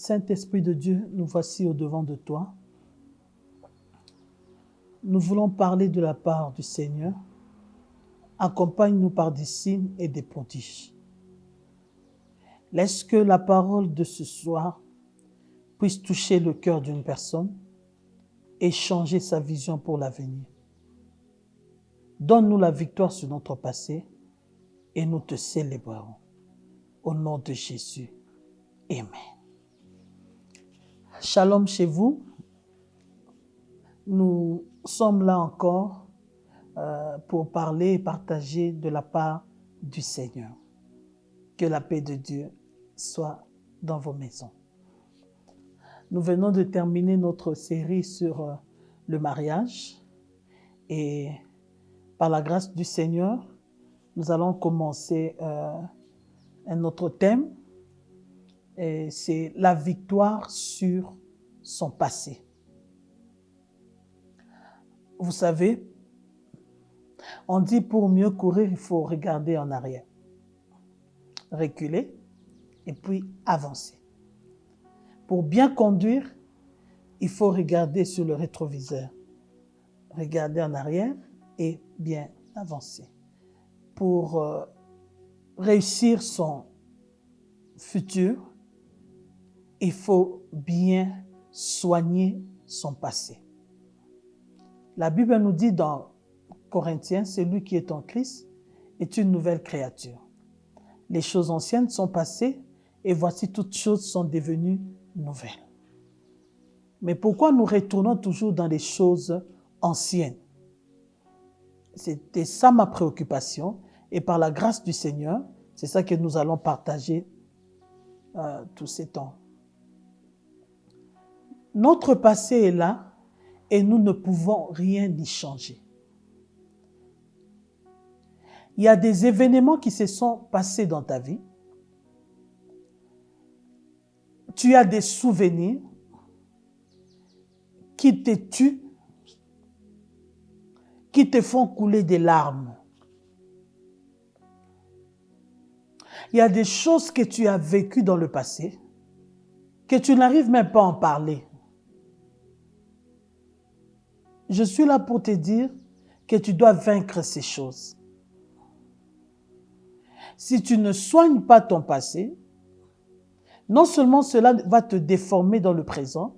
Saint-Esprit de Dieu, nous voici au-devant de toi. Nous voulons parler de la part du Seigneur. Accompagne-nous par des signes et des prodiges. Laisse que la parole de ce soir puisse toucher le cœur d'une personne et changer sa vision pour l'avenir. Donne-nous la victoire sur notre passé et nous te célébrerons. Au nom de Jésus. Amen. Shalom chez vous. Nous sommes là encore pour parler et partager de la part du Seigneur. Que la paix de Dieu soit dans vos maisons. Nous venons de terminer notre série sur le mariage et par la grâce du Seigneur, nous allons commencer un autre thème et c'est la victoire sur son passé. Vous savez, on dit pour mieux courir, il faut regarder en arrière, reculer et puis avancer. Pour bien conduire, il faut regarder sur le rétroviseur, regarder en arrière et bien avancer. Pour réussir son futur, il faut bien soigner son passé. La Bible nous dit dans Corinthiens, celui qui est en Christ est une nouvelle créature. Les choses anciennes sont passées et voici toutes choses sont devenues nouvelles. Mais pourquoi nous retournons toujours dans les choses anciennes? C'était ça ma préoccupation et par la grâce du Seigneur, c'est ça que nous allons partager tous ces temps. Notre passé est là et nous ne pouvons rien y changer. Il y a des événements qui se sont passés dans ta vie. Tu as des souvenirs qui te tuent, qui te font couler des larmes. Il y a des choses que tu as vécues dans le passé que tu n'arrives même pas à en parler. Je suis là pour te dire que tu dois vaincre ces choses. Si tu ne soignes pas ton passé, non seulement cela va te déformer dans le présent,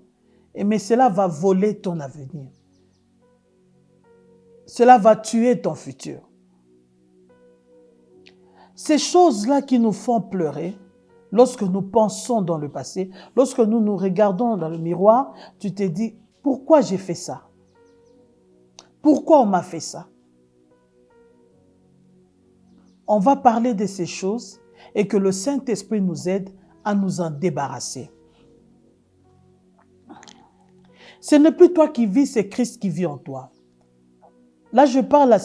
mais cela va voler ton avenir. Cela va tuer ton futur. Ces choses-là qui nous font pleurer, lorsque nous pensons dans le passé, lorsque nous nous regardons dans le miroir, tu te dis, pourquoi j'ai fait ça? Pourquoi on m'a fait ça? On va parler de ces choses et que le Saint-Esprit nous aide à nous en débarrasser. Ce n'est plus toi qui vis, c'est Christ qui vit en toi. Là, je parle à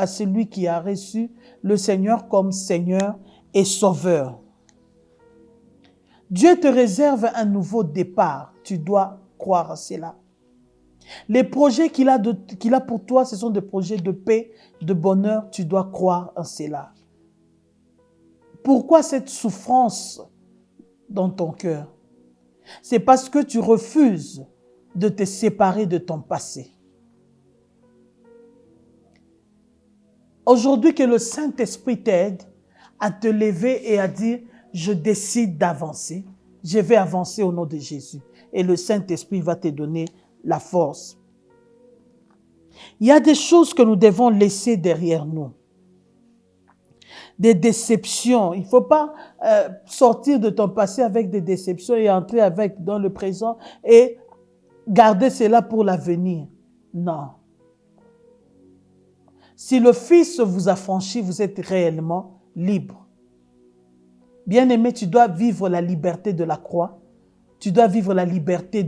celui qui a reçu le Seigneur comme Seigneur et Sauveur. Dieu te réserve un nouveau départ. Tu dois croire à cela. Les projets qu'il a pour toi, ce sont des projets de paix, de bonheur. Tu dois croire en cela. Pourquoi cette souffrance dans ton cœur? C'est parce que tu refuses de te séparer de ton passé. Aujourd'hui, que le Saint-Esprit t'aide à te lever et à dire, je décide d'avancer. Je vais avancer au nom de Jésus. Et le Saint-Esprit va te donner la force. Il y a des choses que nous devons laisser derrière nous. Des déceptions. Il ne faut pas sortir de ton passé avec des déceptions et entrer avec dans le présent et garder cela pour l'avenir. Non. Si le Fils vous a franchi, vous êtes réellement libre. Bien-aimé, tu dois vivre la liberté de la croix. Tu dois vivre la liberté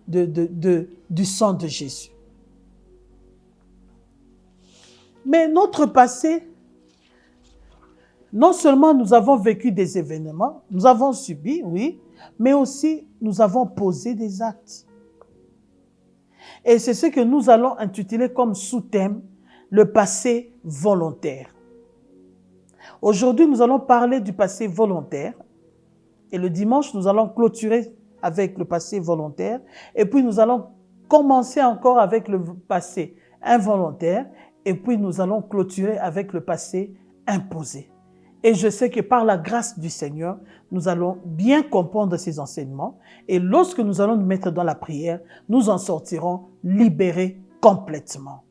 du sang de Jésus. Mais notre passé, non seulement nous avons vécu des événements, nous avons subi, oui, mais aussi nous avons posé des actes. Et c'est ce que nous allons intituler comme sous-thème, le passé volontaire. Aujourd'hui, nous allons parler du passé volontaire Et le dimanche, nous allons clôturer avec le passé volontaire. Et puis, nous allons commencer encore avec le passé involontaire. Et puis, nous allons clôturer avec le passé imposé. Et je sais que par la grâce du Seigneur, nous allons bien comprendre ces enseignements. Et lorsque nous allons nous mettre dans la prière, nous en sortirons libérés complètement.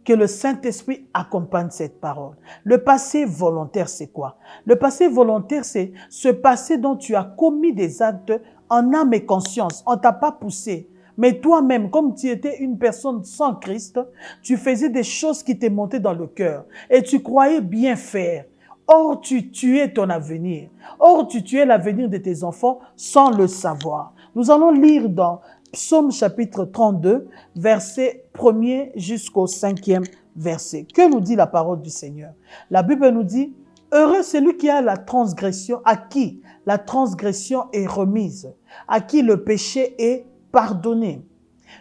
Que le Saint-Esprit accompagne cette parole. Le passé volontaire, c'est quoi? Le passé volontaire, c'est ce passé dont tu as commis des actes en âme et conscience. On ne t'a pas poussé. Mais toi-même, comme tu étais une personne sans Christ, tu faisais des choses qui t'étaient montées dans le cœur. Et tu croyais bien faire. Or, tu tuais ton avenir. Or, tu tuais l'avenir de tes enfants sans le savoir. Nous allons lire dans Psaume chapitre 32, verset 1er jusqu'au 5e verset. Que nous dit la parole du Seigneur? La Bible nous dit, « Heureux celui qui a la transgression, à qui la transgression est remise, à qui le péché est pardonné.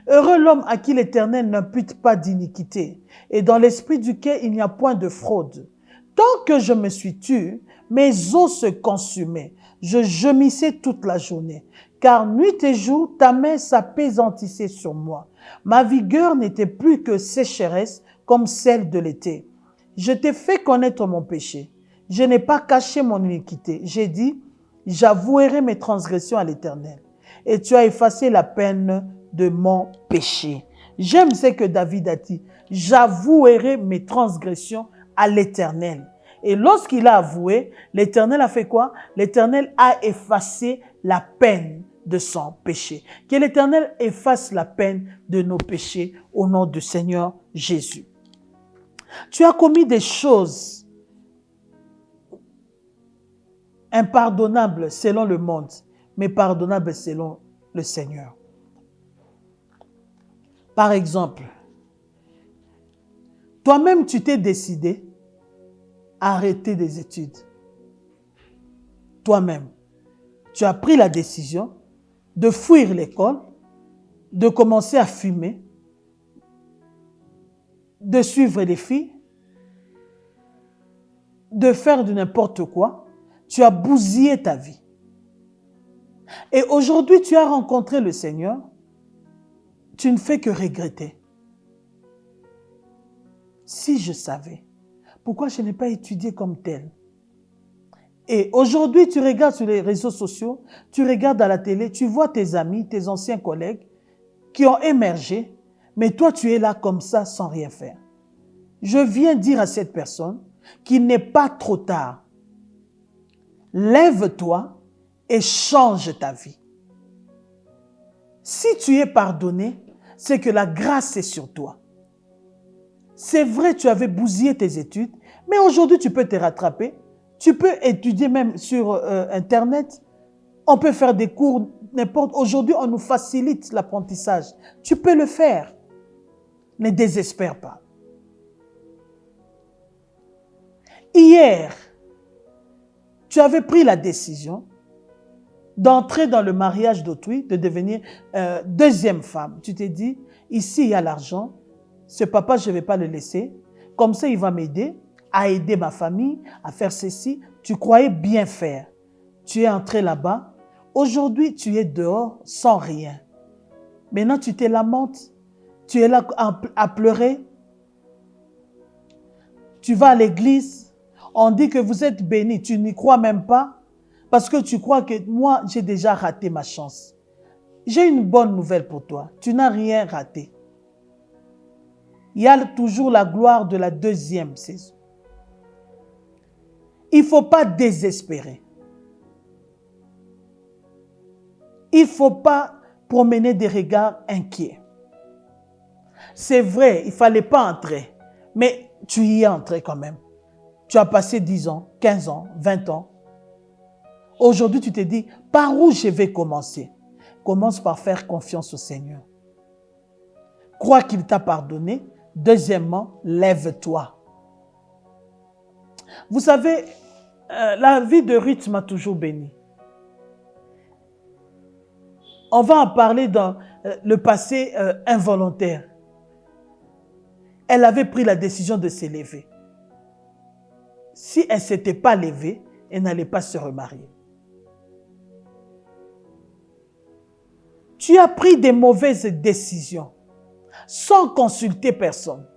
Heureux l'homme à qui l'Éternel n'impute pas d'iniquité, et dans l'esprit duquel il n'y a point de fraude. Tant que je me suis tue, mes os se consumaient, je gémissais toute la journée. Car nuit et jour, ta main s'appesantissait sur moi. Ma vigueur n'était plus que sécheresse comme celle de l'été. Je t'ai fait connaître mon péché. Je n'ai pas caché mon iniquité. J'ai dit, j'avouerai mes transgressions à l'Éternel. Et tu as effacé la peine de mon péché. J'aime ce que David a dit. J'avouerai mes transgressions à l'Éternel. Et lorsqu'il a avoué, l'Éternel a fait quoi? L'Éternel a effacé la peine de son péché. Que l'Éternel efface la peine de nos péchés au nom du Seigneur Jésus. Tu as commis des choses impardonnables selon le monde, mais pardonnables selon le Seigneur. Par exemple, toi-même tu t'es décidé à arrêter des études. Toi-même, tu as pris la décision de fuir l'école, de commencer à fumer, de suivre les filles, de faire de n'importe quoi. Tu as bousillé ta vie. Et aujourd'hui, tu as rencontré le Seigneur. Tu ne fais que regretter. Si je savais, pourquoi je n'ai pas étudié comme tel? Et aujourd'hui, tu regardes sur les réseaux sociaux, tu regardes à la télé, tu vois tes amis, tes anciens collègues qui ont émergé, mais toi, tu es là comme ça sans rien faire. Je viens dire à cette personne qu'il n'est pas trop tard. Lève-toi et change ta vie. Si tu es pardonné, c'est que la grâce est sur toi. C'est vrai, tu avais bousillé tes études, mais aujourd'hui, tu peux te rattraper. Tu peux étudier même sur Internet. On peut faire des cours, n'importe. Aujourd'hui, on nous facilite l'apprentissage. Tu peux le faire. Ne désespère pas. Hier, tu avais pris la décision d'entrer dans le mariage d'autrui, de devenir deuxième femme. Tu t'es dit, ici, il y a l'argent. Ce papa, je ne vais pas le laisser. Comme ça, il va m'aider à aider ma famille, à faire ceci. Tu croyais bien faire. Tu es entré là-bas. Aujourd'hui, tu es dehors sans rien. Maintenant, tu te lamentes. Tu es là à pleurer. Tu vas à l'église. On dit que vous êtes béni. Tu n'y crois même pas. Parce que tu crois que moi, j'ai déjà raté ma chance. J'ai une bonne nouvelle pour toi. Tu n'as rien raté. Il y a toujours la gloire de la deuxième saison. Il ne faut pas désespérer. Il ne faut pas promener des regards inquiets. C'est vrai, il ne fallait pas entrer, mais tu y es entré quand même. Tu as passé 10 ans, 15 ans, 20 ans. Aujourd'hui, tu te dis, par où je vais commencer? Commence par faire confiance au Seigneur. Crois qu'il t'a pardonné. Deuxièmement, lève-toi. Vous savez, la vie de Ruth m'a toujours béni. On va en parler dans le passé involontaire. Elle avait pris la décision de se lever. Si elle ne s'était pas levée, elle n'allait pas se remarier. Tu as pris des mauvaises décisions sans consulter personne.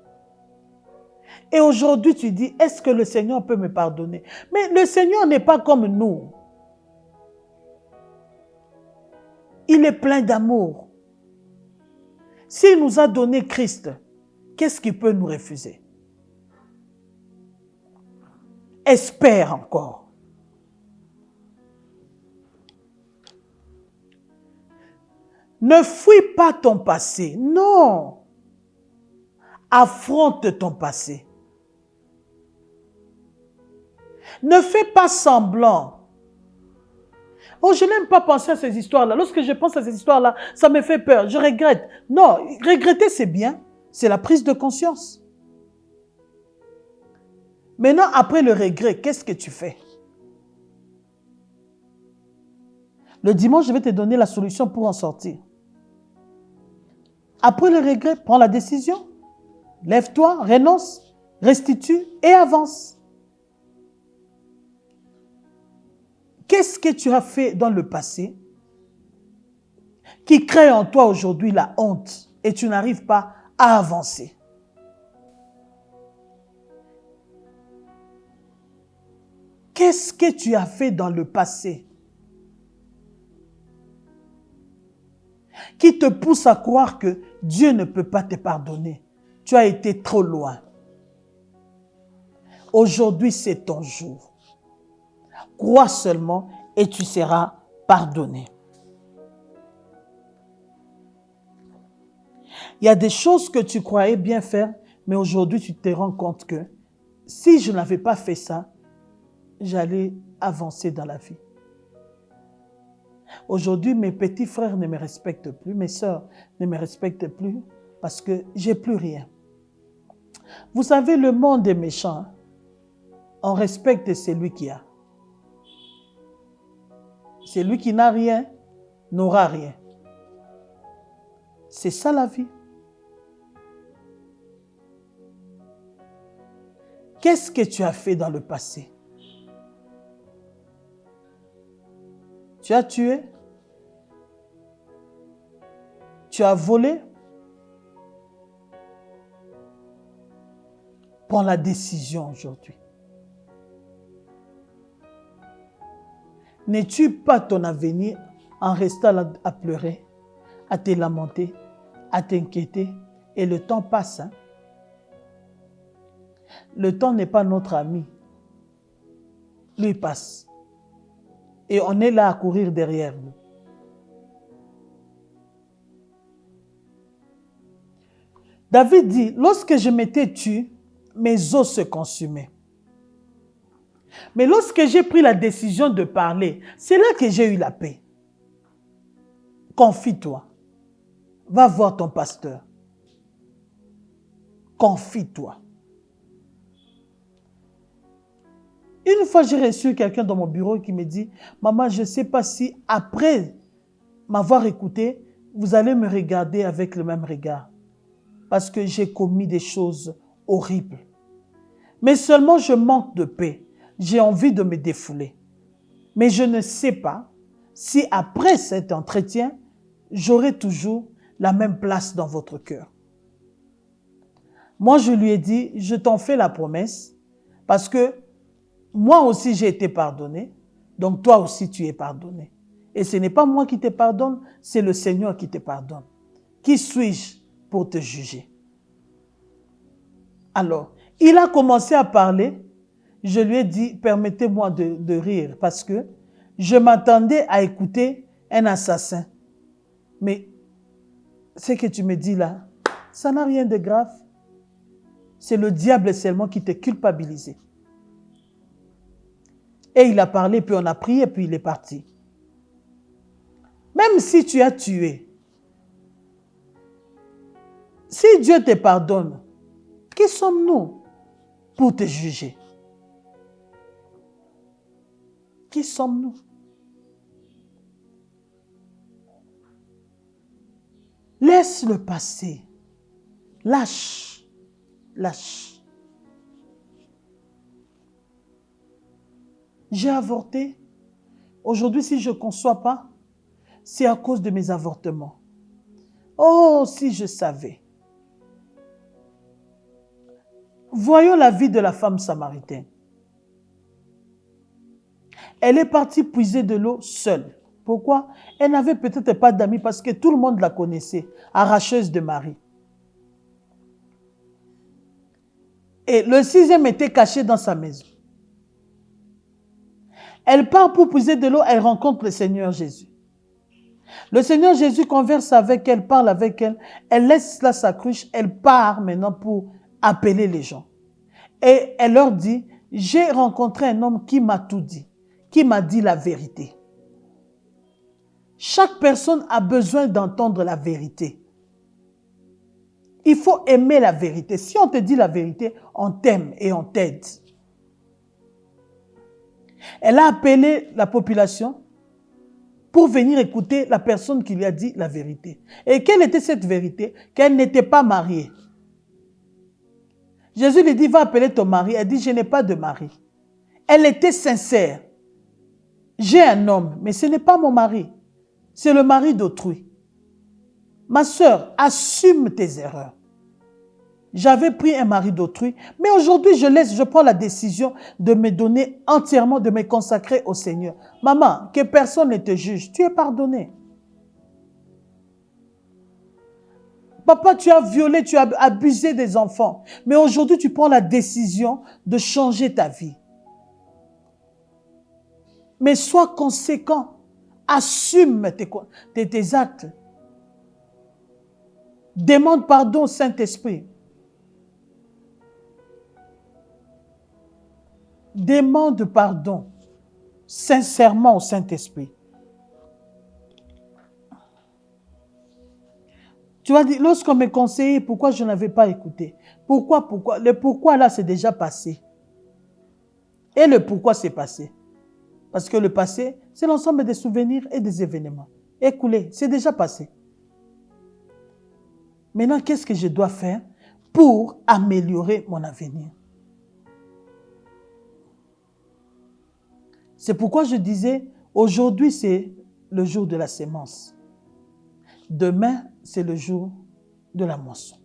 Et aujourd'hui, tu dis, est-ce que le Seigneur peut me pardonner? Mais le Seigneur n'est pas comme nous. Il est plein d'amour. S'il nous a donné Christ, qu'est-ce qu'il peut nous refuser? Espère encore. Ne fuis pas ton passé. Non. Affronte ton passé. Ne fais pas semblant. Oh, je n'aime pas penser à ces histoires-là. Lorsque je pense à ces histoires-là, ça me fait peur. Je regrette. Non, regretter, c'est bien. C'est la prise de conscience. Maintenant, après le regret, qu'est-ce que tu fais? Le dimanche, je vais te donner la solution pour en sortir. Après le regret, prends la décision. Lève-toi, renonce, restitue et avance. Qu'est-ce que tu as fait dans le passé qui crée en toi aujourd'hui la honte et tu n'arrives pas à avancer? Qu'est-ce que tu as fait dans le passé qui te pousse à croire que Dieu ne peut pas te pardonner? Tu as été trop loin. Aujourd'hui, c'est ton jour. Crois seulement et tu seras pardonné. Il y a des choses que tu croyais bien faire, mais aujourd'hui, tu te rends compte que si je n'avais pas fait ça, j'allais avancer dans la vie. Aujourd'hui, mes petits frères ne me respectent plus, mes sœurs ne me respectent plus parce que j'ai plus rien. Vous savez, le monde est méchant. On respecte celui qui a. Celui qui n'a rien n'aura rien. C'est ça la vie. Qu'est-ce que tu as fait dans le passé? Tu as tué? Tu as volé? Prends la décision aujourd'hui. Ne tue pas ton avenir en restant là à pleurer, à te lamenter, à t'inquiéter. Et le temps passe. Hein? Le temps n'est pas notre ami. Lui passe. Et on est là à courir derrière nous. David dit, lorsque je m'étais tué, mes os se consumaient. Mais lorsque j'ai pris la décision de parler, c'est là que j'ai eu la paix. Confie-toi. Va voir ton pasteur. Confie-toi. Une fois, j'ai reçu quelqu'un dans mon bureau qui me dit, « Maman, je ne sais pas si après m'avoir écouté, vous allez me regarder avec le même regard. Parce que j'ai commis des choses horribles. Mais seulement je manque de paix. J'ai envie de me défouler. Mais je ne sais pas si après cet entretien, j'aurai toujours la même place dans votre cœur. » Moi, je lui ai dit, je t'en fais la promesse parce que moi aussi j'ai été pardonné, donc toi aussi tu es pardonné. Et ce n'est pas moi qui te pardonne, c'est le Seigneur qui te pardonne. Qui suis-je pour te juger? Alors, il a commencé à parler. Je lui ai dit, permettez-moi de rire parce que je m'attendais à écouter un assassin. Mais ce que tu me dis là, ça n'a rien de grave. C'est le diable seulement qui t'a culpabilisé. Et il a parlé, puis on a prié, puis il est parti. Même si tu as tué, si Dieu te pardonne, qui sommes-nous pour te juger? Qui sommes-nous? Laisse le passé. Lâche. Lâche. J'ai avorté. Aujourd'hui, si je ne conçois pas, c'est à cause de mes avortements. Oh, si je savais. Voyons la vie de la femme samaritaine. Elle est partie puiser de l'eau seule. Pourquoi? Elle n'avait peut-être pas d'amis parce que tout le monde la connaissait, arracheuse de mari. Et le 6e était caché dans sa maison. Elle part pour puiser de l'eau, elle rencontre le Seigneur Jésus. Le Seigneur Jésus converse avec elle, parle avec elle, elle laisse là sa cruche, elle part maintenant pour appeler les gens. Et elle leur dit, j'ai rencontré un homme qui m'a tout dit, qui m'a dit la vérité. Chaque personne a besoin d'entendre la vérité. Il faut aimer la vérité. Si on te dit la vérité, on t'aime et on t'aide. Elle a appelé la population pour venir écouter la personne qui lui a dit la vérité. Et quelle était cette vérité? Qu'elle n'était pas mariée. Jésus lui dit, va appeler ton mari. Elle dit, je n'ai pas de mari. Elle était sincère. J'ai un homme, mais ce n'est pas mon mari. C'est le mari d'autrui. Ma sœur, assume tes erreurs. J'avais pris un mari d'autrui, mais aujourd'hui, je prends la décision de me donner entièrement, de me consacrer au Seigneur. Maman, que personne ne te juge, tu es pardonné. Papa, tu as violé, tu as abusé des enfants, mais aujourd'hui, tu prends la décision de changer ta vie. Mais sois conséquent, assume tes actes. Demande pardon au Saint-Esprit. Demande pardon sincèrement au Saint-Esprit. Tu vas dire, lorsqu'on me conseillait, pourquoi je n'avais pas écouté? Pourquoi? Le pourquoi là, c'est déjà passé. Et le pourquoi c'est passé? Parce que le passé, c'est l'ensemble des souvenirs et des événements. Écoulé, c'est déjà passé. Maintenant, qu'est-ce que je dois faire pour améliorer mon avenir? C'est pourquoi je disais, aujourd'hui c'est le jour de la sémence. Demain, c'est le jour de la moisson.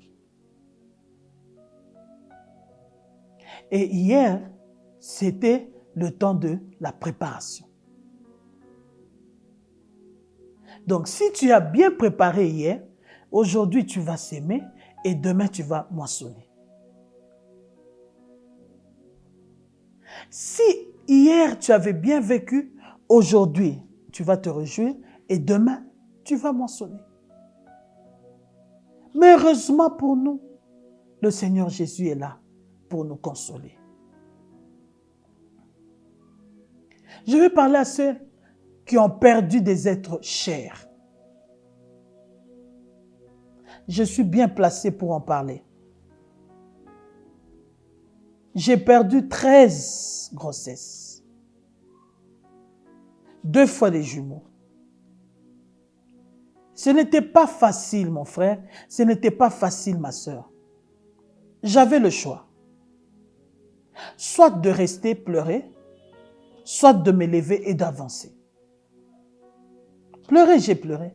Et hier, c'était le temps de la préparation. Donc, si tu as bien préparé hier, aujourd'hui tu vas s'aimer et demain tu vas moissonner. Si hier tu avais bien vécu, aujourd'hui tu vas te réjouir et demain tu vas moissonner. Mais heureusement pour nous, le Seigneur Jésus est là pour nous consoler. Je vais parler à ceux qui ont perdu des êtres chers. Je suis bien placé pour en parler. J'ai perdu 13 grossesses. 2 fois des jumeaux. Ce n'était pas facile, mon frère. Ce n'était pas facile, ma sœur. J'avais le choix. Soit de rester pleurer, soit de me lever et d'avancer. Pleurer, j'ai pleuré.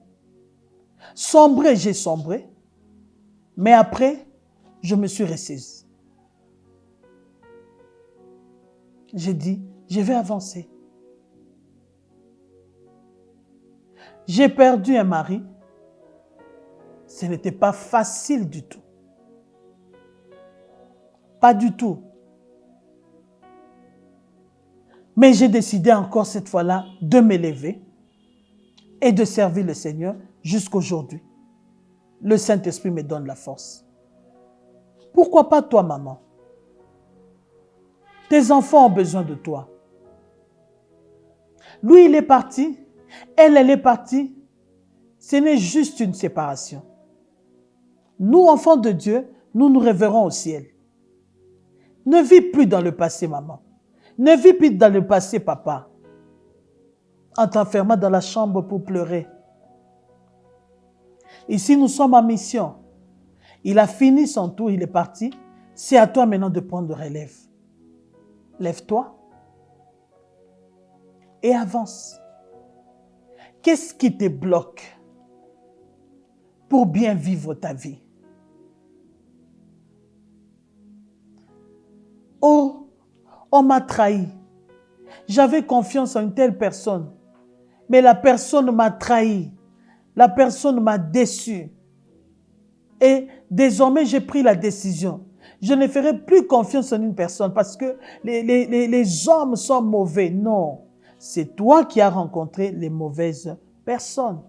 Sombrer, j'ai sombré. Mais après, je me suis ressaisie. J'ai dit, je vais avancer. J'ai perdu un mari. Ce n'était pas facile du tout. Pas du tout. Mais j'ai décidé encore cette fois-là de m'élever et de servir le Seigneur jusqu'aujourd'hui. Le Saint-Esprit me donne la force. Pourquoi pas toi, maman? Tes enfants ont besoin de toi. Lui, il est parti. Elle est partie. Ce n'est juste une séparation. Nous, enfants de Dieu, nous nous révérons au ciel. Ne vis plus dans le passé, maman. Ne vis plus dans le passé, papa. En t'enfermant dans la chambre pour pleurer. Ici, nous sommes en mission. Il a fini son tour, il est parti. C'est à toi maintenant de prendre relève. Lève-toi et avance. Qu'est-ce qui te bloque? pour bien vivre ta vie. Oh, on m'a trahi. J'avais confiance en une telle personne, mais la personne m'a trahi. La personne m'a déçu. Et désormais, j'ai pris la décision. Je ne ferai plus confiance en une personne parce que les hommes sont mauvais. Non, c'est toi qui as rencontré les mauvaises personnes.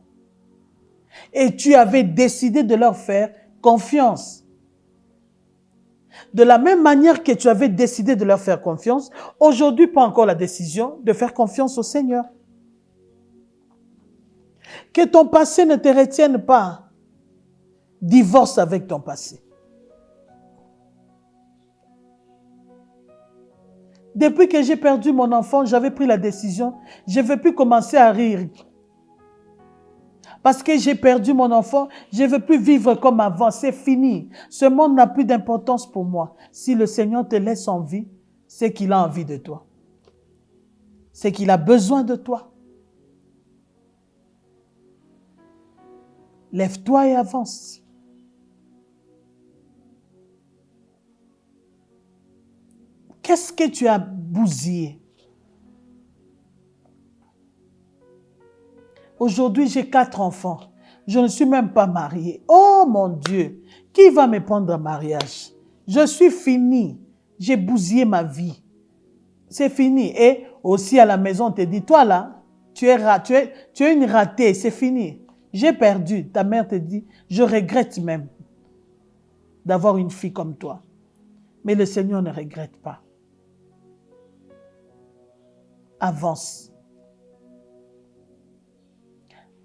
Et tu avais décidé de leur faire confiance. De la même manière que tu avais décidé de leur faire confiance, aujourd'hui, pas encore la décision de faire confiance au Seigneur. Que ton passé ne te retienne pas. Divorce avec ton passé. Depuis que j'ai perdu mon enfant, j'avais pris la décision, je ne veux plus commencer à rire. Parce que j'ai perdu mon enfant, je ne veux plus vivre comme avant, c'est fini. Ce monde n'a plus d'importance pour moi. Si le Seigneur te laisse en vie, c'est qu'il a envie de toi. C'est qu'il a besoin de toi. Lève-toi et avance. Qu'est-ce que tu as bousillé? Aujourd'hui, j'ai 4 enfants. Je ne suis même pas mariée. Oh mon Dieu, qui va me prendre en mariage? Je suis finie. J'ai bousillé ma vie. C'est fini. Et aussi à la maison, on te dit, toi là, tu es une ratée, c'est fini. J'ai perdu. Ta mère te dit, je regrette même d'avoir une fille comme toi. Mais le Seigneur ne regrette pas. Avance.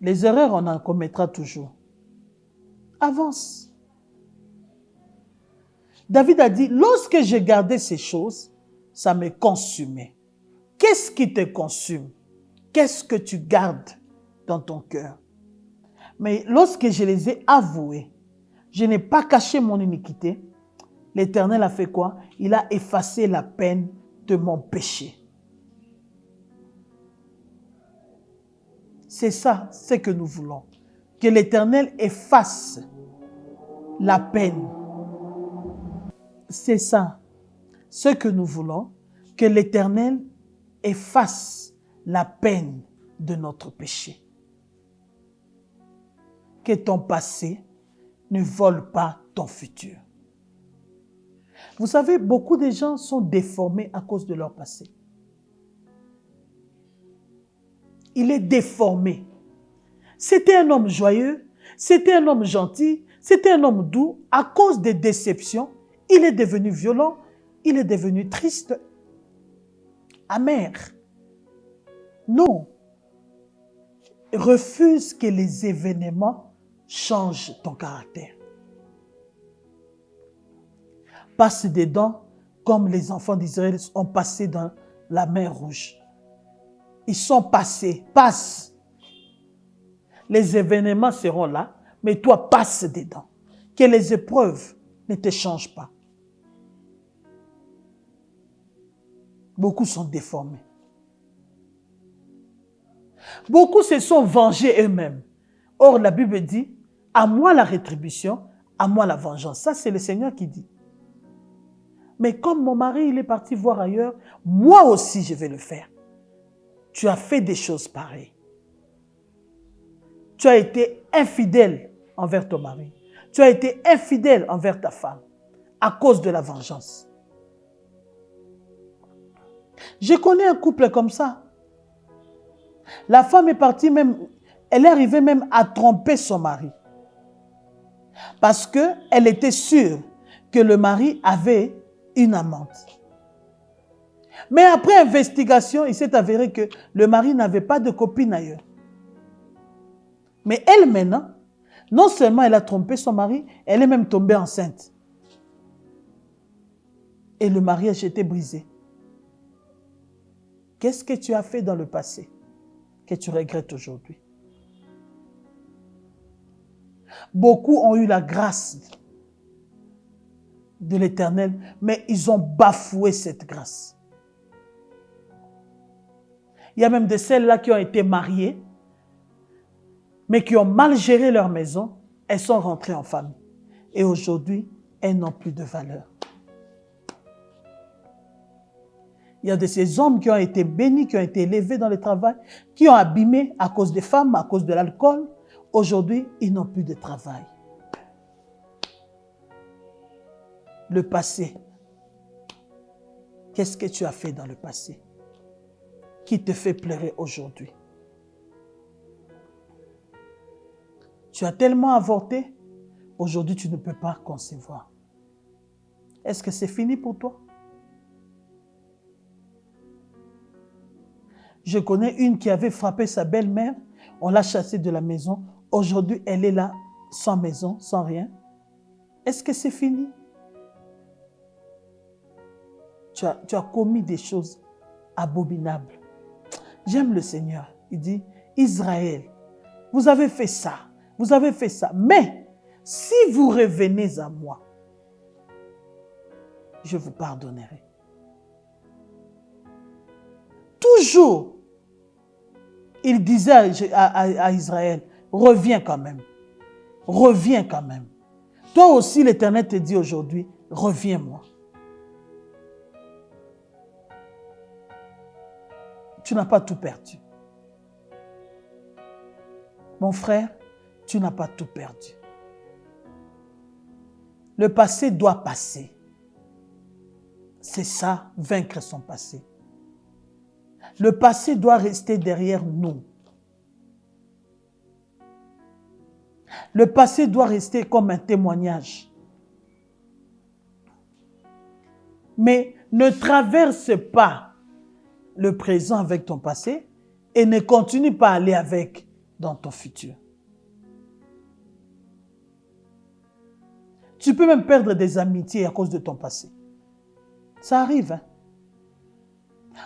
Les erreurs, on en commettra toujours. Avance. David a dit, lorsque j'ai gardé ces choses, ça me consumait. Qu'est-ce qui te consume? Qu'est-ce que tu gardes dans ton cœur? Mais lorsque je les ai avoués, je n'ai pas caché mon iniquité. L'Éternel a fait quoi? Il a effacé la peine de mon péché. C'est ça, ce que nous voulons. Que l'Éternel efface la peine. C'est ça, ce que nous voulons. Que l'Éternel efface la peine de notre péché. Que ton passé ne vole pas ton futur. Vous savez, beaucoup de gens sont déformés à cause de leur passé. Il est déformé. C'était un homme joyeux, c'était un homme gentil, c'était un homme doux. À cause des déceptions, il est devenu violent, il est devenu triste, amer. Non. Refuse que les événements changent ton caractère. Passe dedans comme les enfants d'Israël ont passé dans la mer Rouge. Ils sont passés, passe. Les événements seront là, mais toi passe dedans. Que les épreuves ne te changent pas. Beaucoup sont déformés. Beaucoup se sont vengés eux-mêmes. Or, la Bible dit, à moi la rétribution, à moi la vengeance. Ça, c'est le Seigneur qui dit. Mais comme mon mari, il est parti voir ailleurs, moi aussi, je vais le faire. Tu as fait des choses pareilles. Tu as été infidèle envers ton mari. Tu as été infidèle envers ta femme à cause de la vengeance. Je connais un couple comme ça. La femme est partie même, elle est arrivée même à tromper son mari. Parce qu'elle était sûre que le mari avait une amante. Mais après investigation, il s'est avéré que le mari n'avait pas de copine ailleurs. Mais elle maintenant, non seulement elle a trompé son mari, elle est même tombée enceinte. Et le mariage était brisé. Qu'est-ce que tu as fait dans le passé que tu regrettes aujourd'hui? Beaucoup ont eu la grâce de l'Éternel, mais ils ont bafoué cette grâce. Il y a même de celles-là qui ont été mariées, mais qui ont mal géré leur maison elles sont rentrées en famille. Et aujourd'hui, elles n'ont plus de valeur. Il y a de ces hommes qui ont été bénis, qui ont été élevés dans le travail, qui ont abîmé à cause des femmes, à cause de l'alcool. Aujourd'hui, ils n'ont plus de travail. Le passé. Qu'est-ce que tu as fait dans le passé qui te fait pleurer aujourd'hui? Tu as tellement avorté, aujourd'hui tu ne peux pas concevoir. Est-ce que c'est fini pour toi? Je connais une qui avait frappé sa belle-mère, on l'a chassée de la maison. Aujourd'hui, elle est là, sans maison, sans rien. Est-ce que c'est fini? Tu as commis des choses abominables. J'aime le Seigneur. Il dit, Israël, vous avez fait ça, vous avez fait ça. Mais si vous revenez à moi, je vous pardonnerai. Toujours, il disait à Israël, reviens quand même. Reviens quand même. Toi aussi, l'Éternel te dit aujourd'hui, reviens-moi. Tu n'as pas tout perdu. Mon frère, tu n'as pas tout perdu. Le passé doit passer. C'est ça, vaincre son passé. Le passé doit rester derrière nous. Le passé doit rester comme un témoignage. Mais ne traverse pas le présent avec ton passé et ne continue pas à aller avec dans ton futur. Tu peux même perdre des amitiés à cause de ton passé. Ça arrive, hein?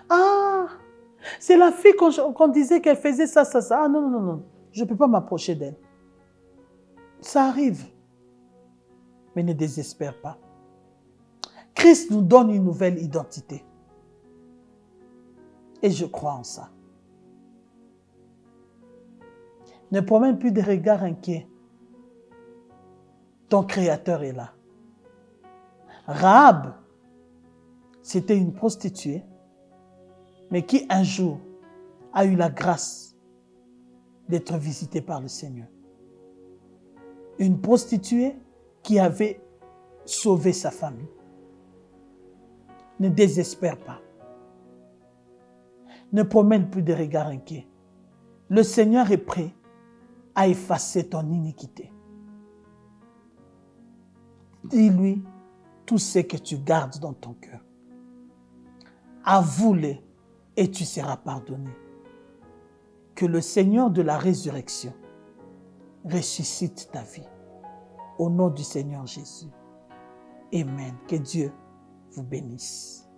Ah, c'est la fille qu'on disait qu'elle faisait ça, ça, ça. Ah non, non, non, non. Je ne peux pas m'approcher d'elle. Ça arrive. Mais ne désespère pas. Christ nous donne une nouvelle identité. Et je crois en ça. Ne promène plus de regards inquiets. Ton Créateur est là. Rahab, c'était une prostituée, mais qui un jour a eu la grâce d'être visitée par le Seigneur. Une prostituée qui avait sauvé sa famille. Ne désespère pas. Ne promène plus de regards inquiets. Le Seigneur est prêt à effacer ton iniquité. Dis-lui tout ce que tu gardes dans ton cœur. Avoue-le et tu seras pardonné. Que le Seigneur de la résurrection ressuscite ta vie. Au nom du Seigneur Jésus. Amen. Que Dieu vous bénisse.